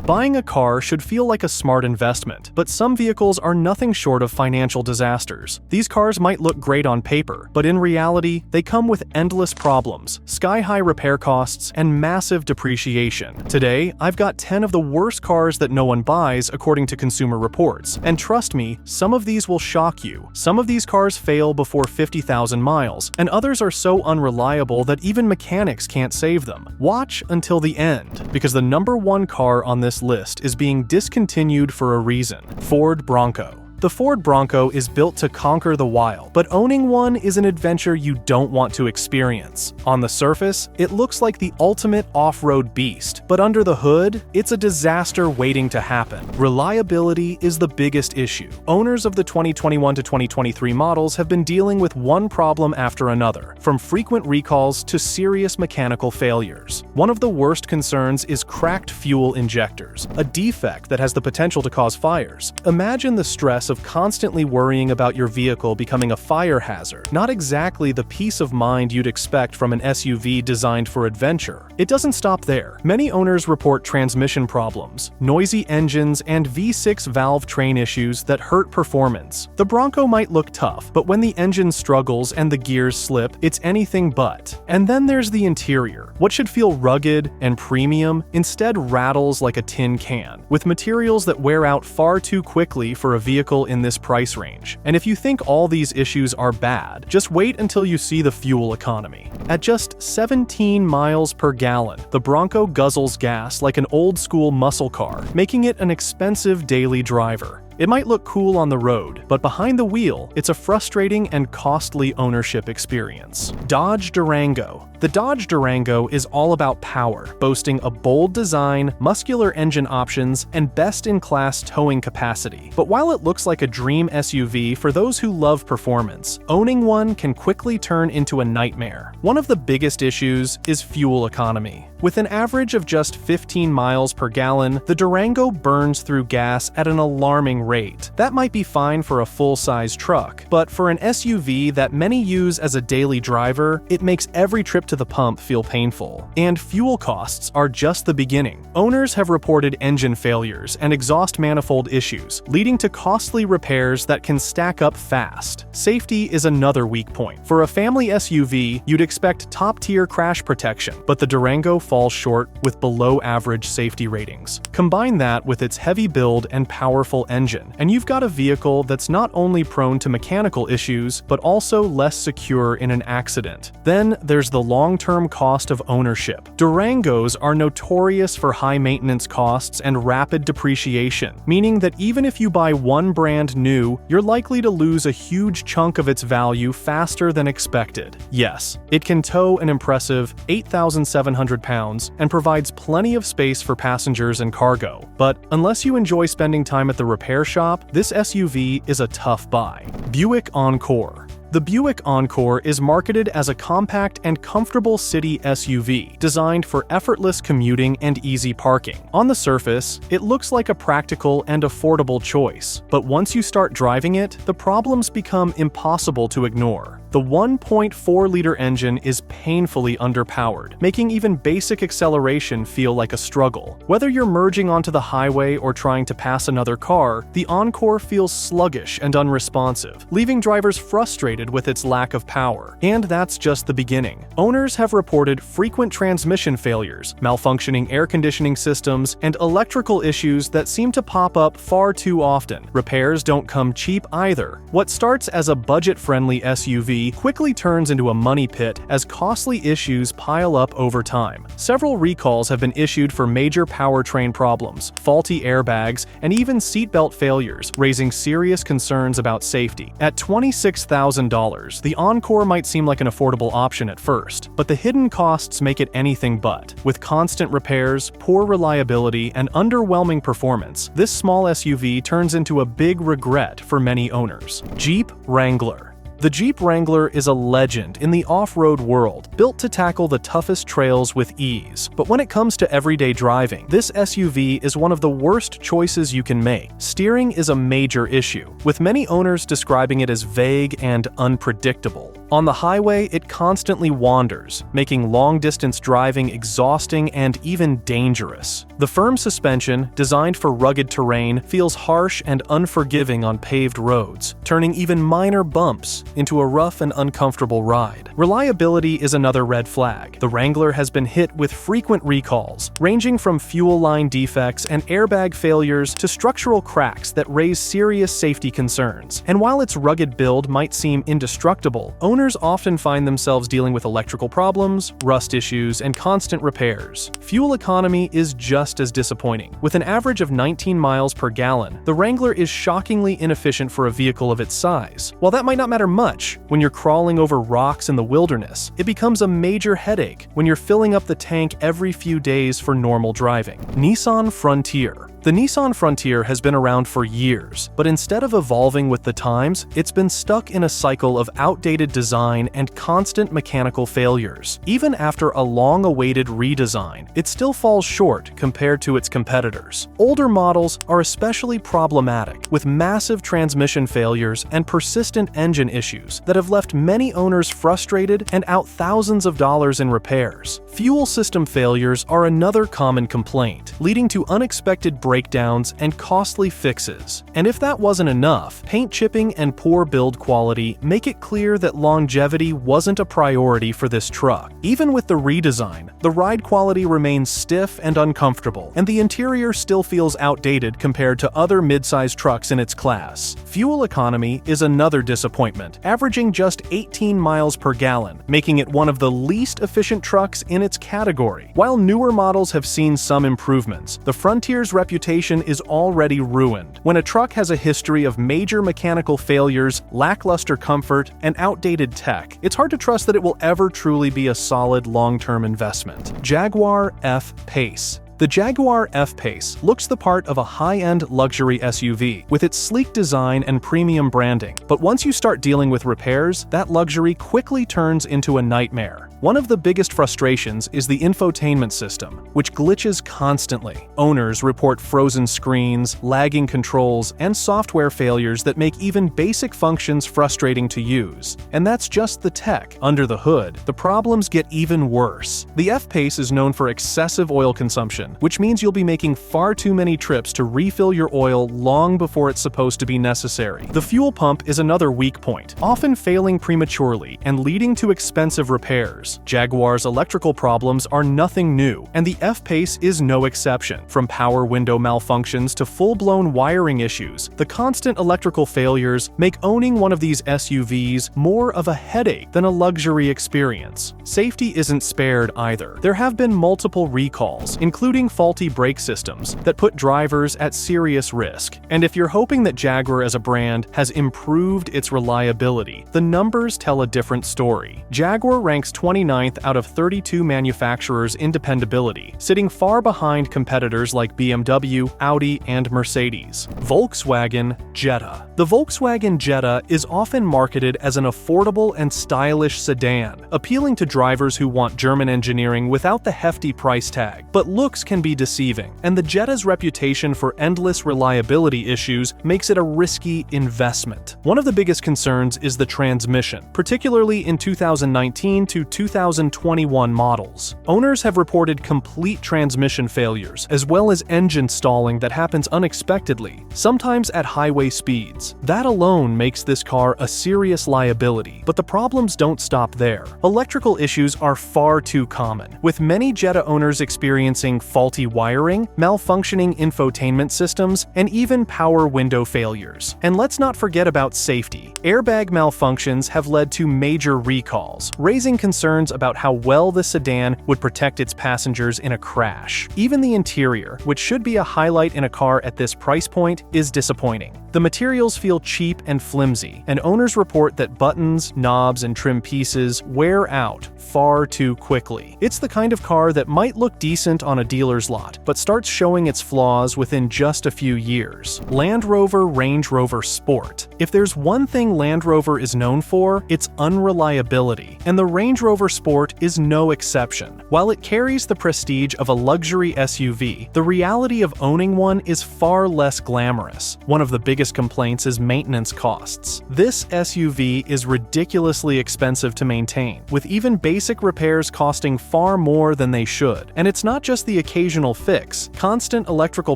Buying a car should feel like a smart investment, but some vehicles are nothing short of financial disasters. These cars might look great on paper, but in reality, they come with endless problems, sky-high repair costs, and massive depreciation. Today, I've got 10 of the worst cars that no one buys according to Consumer Reports, and trust me, some of these will shock you. Some of these cars fail before 50,000 miles, and others are so unreliable that even mechanics can't save them. Watch until the end, because the number one car on this list is being discontinued for a reason: Ford Bronco. The Ford Bronco is built to conquer the wild, but owning one is an adventure you don't want to experience. On the surface, it looks like the ultimate off-road beast, but under the hood, it's a disaster waiting to happen. Reliability is the biggest issue. Owners of the 2021 to 2023 models have been dealing with one problem after another, from frequent recalls to serious mechanical failures. One of the worst concerns is cracked fuel injectors, a defect that has the potential to cause fires. Imagine the stress of constantly worrying about your vehicle becoming a fire hazard. Not exactly the peace of mind you'd expect from an SUV designed for adventure. It doesn't stop there. Many owners report transmission problems, noisy engines, and V6 valve train issues that hurt performance. The Bronco might look tough, but when the engine struggles and the gears slip, it's anything but. And then there's the interior. What should feel rugged and premium instead rattles like a tin can, with materials that wear out far too quickly for a vehicle in this price range. And if you think all these issues are bad, just wait until you see the fuel economy. At just 17 miles per gallon, the Bronco guzzles gas like an old-school muscle car, making it an expensive daily driver. It might look cool on the road, but behind the wheel, it's a frustrating and costly ownership experience. Dodge Durango. The Dodge Durango is all about power, boasting a bold design, muscular engine options, and best-in-class towing capacity. But while it looks like a dream SUV for those who love performance, owning one can quickly turn into a nightmare. One of the biggest issues is fuel economy. With an average of just 15 miles per gallon, the Durango burns through gas at an alarming rate. That might be fine for a full-size truck, but for an SUV that many use as a daily driver, it makes every trip to the pump feel painful. And fuel costs are just the beginning. Owners have reported engine failures and exhaust manifold issues, leading to costly repairs that can stack up fast. Safety is another weak point. For a family SUV, you'd expect top-tier crash protection, but the Durango falls short with below-average safety ratings. Combine that with its heavy build and powerful engine, and you've got a vehicle that's not only prone to mechanical issues, but also less secure in an accident. Then there's the long-term cost of ownership. Durangos are notorious for high maintenance costs and rapid depreciation, meaning that even if you buy one brand new, you're likely to lose a huge chunk of its value faster than expected. Yes, it can tow an impressive 8,700 pounds and provides plenty of space for passengers and cargo. But unless you enjoy spending time at the repair shop, this SUV is a tough buy. Buick Encore. The Buick Encore is marketed as a compact and comfortable city SUV, designed for effortless commuting and easy parking. On the surface, it looks like a practical and affordable choice, but once you start driving it, the problems become impossible to ignore. The 1.4-liter engine is painfully underpowered, making even basic acceleration feel like a struggle. Whether you're merging onto the highway or trying to pass another car, the Encore feels sluggish and unresponsive, leaving drivers frustrated with its lack of power. And that's just the beginning. Owners have reported frequent transmission failures, malfunctioning air conditioning systems, and electrical issues that seem to pop up far too often. Repairs don't come cheap either. What starts as a budget-friendly SUV quickly turns into a money pit as costly issues pile up over time. Several recalls have been issued for major powertrain problems, faulty airbags, and even seatbelt failures, raising serious concerns about safety. At $26,000, the Encore might seem like an affordable option at first, but the hidden costs make it anything but. With constant repairs, poor reliability, and underwhelming performance, this small SUV turns into a big regret for many owners. Jeep Wrangler. The Jeep Wrangler is a legend in the off-road world, built to tackle the toughest trails with ease. But when it comes to everyday driving, this SUV is one of the worst choices you can make. Steering is a major issue, with many owners describing it as vague and unpredictable. On the highway, it constantly wanders, making long-distance driving exhausting and even dangerous. The firm suspension, designed for rugged terrain, feels harsh and unforgiving on paved roads, turning even minor bumps into a rough and uncomfortable ride. Reliability is another red flag. The Wrangler has been hit with frequent recalls, ranging from fuel line defects and airbag failures to structural cracks that raise serious safety concerns. And while its rugged build might seem indestructible, owners often find themselves dealing with electrical problems, rust issues, and constant repairs. Fuel economy is just as disappointing. With an average of 19 miles per gallon, the Wrangler is shockingly inefficient for a vehicle of its size. While that might not matter much when you're crawling over rocks in the wilderness, it becomes a major headache when you're filling up the tank every few days for normal driving. Nissan Frontier. The Nissan Frontier has been around for years, but instead of evolving with the times, it's been stuck in a cycle of outdated design and constant mechanical failures. Even after a long-awaited redesign, it still falls short compared to its competitors. Older models are especially problematic, with massive transmission failures and persistent engine issues that have left many owners frustrated and out thousands of dollars in repairs. Fuel system failures are another common complaint, leading to unexpected breakdowns and costly fixes. And if that wasn't enough, paint chipping and poor build quality make it clear that longevity wasn't a priority for this truck. Even with the redesign, the ride quality remains stiff and uncomfortable, and the interior still feels outdated compared to other mid-size trucks in its class. Fuel economy is another disappointment, averaging just 18 miles per gallon, making it one of the least efficient trucks in its category. While newer models have seen some improvements, the Frontier's reputation is already ruined. When a truck has a history of major mechanical failures, lackluster comfort, and outdated tech, it's hard to trust that it will ever truly be a solid long-term investment. Jaguar F-Pace. The Jaguar F-Pace looks the part of a high-end luxury SUV, with its sleek design and premium branding. But once you start dealing with repairs, that luxury quickly turns into a nightmare. One of the biggest frustrations is the infotainment system, which glitches constantly. Owners report frozen screens, lagging controls, and software failures that make even basic functions frustrating to use. And that's just the tech. Under the hood, the problems get even worse. The F-Pace is known for excessive oil consumption, which means you'll be making far too many trips to refill your oil long before it's supposed to be necessary. The fuel pump is another weak point, often failing prematurely and leading to expensive repairs. Jaguar's electrical problems are nothing new, and the F-Pace is no exception. From power window malfunctions to full-blown wiring issues, the constant electrical failures make owning one of these SUVs more of a headache than a luxury experience. Safety isn't spared either. There have been multiple recalls, including faulty brake systems, that put drivers at serious risk. And if you're hoping that Jaguar as a brand has improved its reliability, the numbers tell a different story. Jaguar ranks 29th out of 32 manufacturers in dependability, sitting far behind competitors like BMW, Audi, and Mercedes. Volkswagen Jetta. The Volkswagen Jetta is often marketed as an affordable and stylish sedan, appealing to drivers who want German engineering without the hefty price tag. But looks can be deceiving, and the Jetta's reputation for endless reliability issues makes it a risky investment. One of the biggest concerns is the transmission, particularly in 2019 to 2021 models. Owners have reported complete transmission failures, as well as engine stalling that happens unexpectedly, sometimes at highway speeds. That alone makes this car a serious liability, but the problems don't stop there. Electrical issues are far too common, with many Jetta owners experiencing faulty wiring, malfunctioning infotainment systems, and even power window failures. And let's not forget about safety. Airbag malfunctions have led to major recalls, raising concerns about how well the sedan would protect its passengers in a crash. Even the interior, which should be a highlight in a car at this price point, is disappointing. The materials feel cheap and flimsy, and owners report that buttons, knobs, and trim pieces wear out far too quickly. It's the kind of car that might look decent on a dealer's lot, but starts showing its flaws within just a few years. Land Rover Range Rover Sport. If there's one thing Land Rover is known for, it's unreliability, and the Range Rover Sport is no exception. While it carries the prestige of a luxury SUV, the reality of owning one is far less glamorous. One of the biggest complaints is maintenance costs. This SUV is ridiculously expensive to maintain, with even basic repairs costing far more than they should. And it's not just the occasional fix. Constant electrical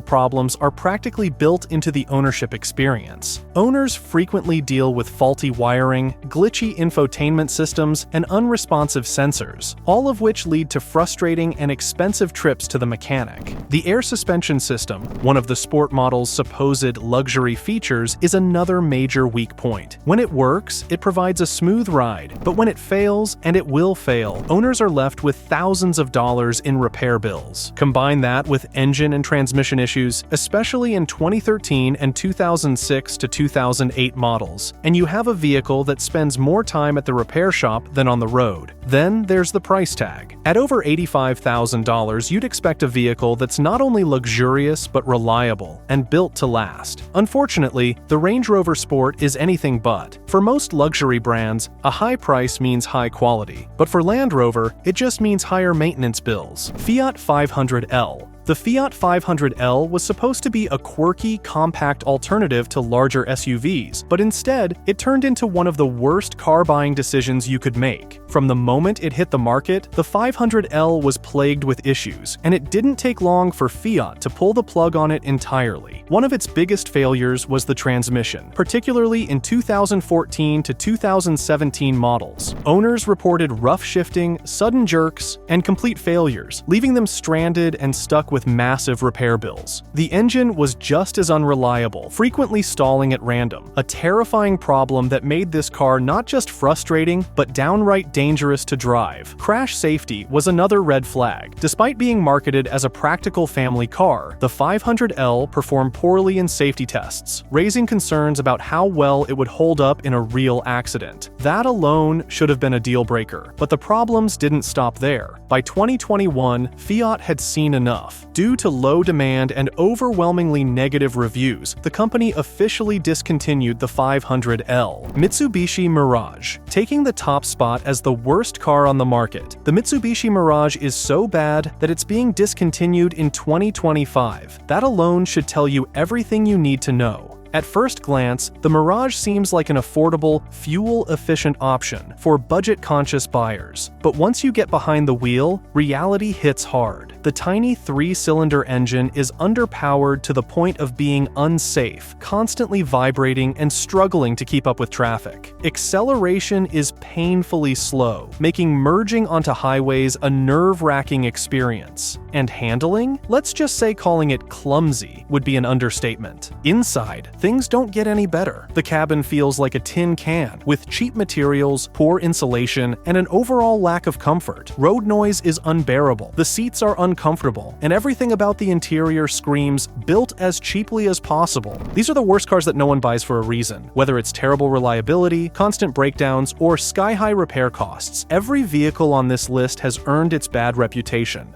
problems are practically built into the ownership experience. Owners frequently deal with faulty wiring, glitchy infotainment systems, and unresponsive sensors, all of which lead to frustrating and expensive trips to the mechanic. The air suspension system, one of the Sport model's supposed luxury features, is another major weak point. When it works, it provides a smooth ride, but when it fails, and it will fail, owners are left with thousands of dollars in repair bills. Combine that with engine and transmission issues, especially in 2013 and 2006 to 2008 models, and you have a vehicle that spends more time at the repair shop than on the road. Then there's the price tag. At over $85,000, you'd expect a vehicle that's not only luxurious but reliable and built to last. Unfortunately, the Range Rover Sport is anything but. For most luxury brands, a high price means high quality, but for Land Rover, it just means higher maintenance bills. Fiat 500L. The Fiat 500L was supposed to be a quirky, compact alternative to larger SUVs, but instead, it turned into one of the worst car buying decisions you could make. From the moment it hit the market, the 500L was plagued with issues, and it didn't take long for Fiat to pull the plug on it entirely. One of its biggest failures was the transmission, particularly in 2014 to 2017 models. Owners reported rough shifting, sudden jerks, and complete failures, leaving them stranded and stuck with massive repair bills. The engine was just as unreliable, frequently stalling at random, a terrifying problem that made this car not just frustrating, but downright dangerous to drive. Crash safety was another red flag. Despite being marketed as a practical family car, the 500L performed poorly in safety tests, raising concerns about how well it would hold up in a real accident. That alone should have been a deal breaker, but the problems didn't stop there. By 2021, Fiat had seen enough. Due to low demand and overwhelmingly negative reviews, the company officially discontinued the 500L. Mitsubishi Mirage. Taking the top spot as the worst car on the market, the Mitsubishi Mirage is so bad that it's being discontinued in 2025. That alone should tell you everything you need to know. At first glance, the Mirage seems like an affordable, fuel-efficient option for budget-conscious buyers. But once you get behind the wheel, reality hits hard. The tiny 3-cylinder engine is underpowered to the point of being unsafe, constantly vibrating and struggling to keep up with traffic. Acceleration is painfully slow, making merging onto highways a nerve-wracking experience. And handling? Let's just say calling it clumsy would be an understatement. Inside, things don't get any better. The cabin feels like a tin can, with cheap materials, poor insulation, and an overall lack of comfort. Road noise is unbearable, the seats are uncomfortable, and everything about the interior screams built as cheaply as possible. These are the worst cars that no one buys for a reason. Whether it's terrible reliability, constant breakdowns, or sky-high repair costs, every vehicle on this list has earned its bad reputation.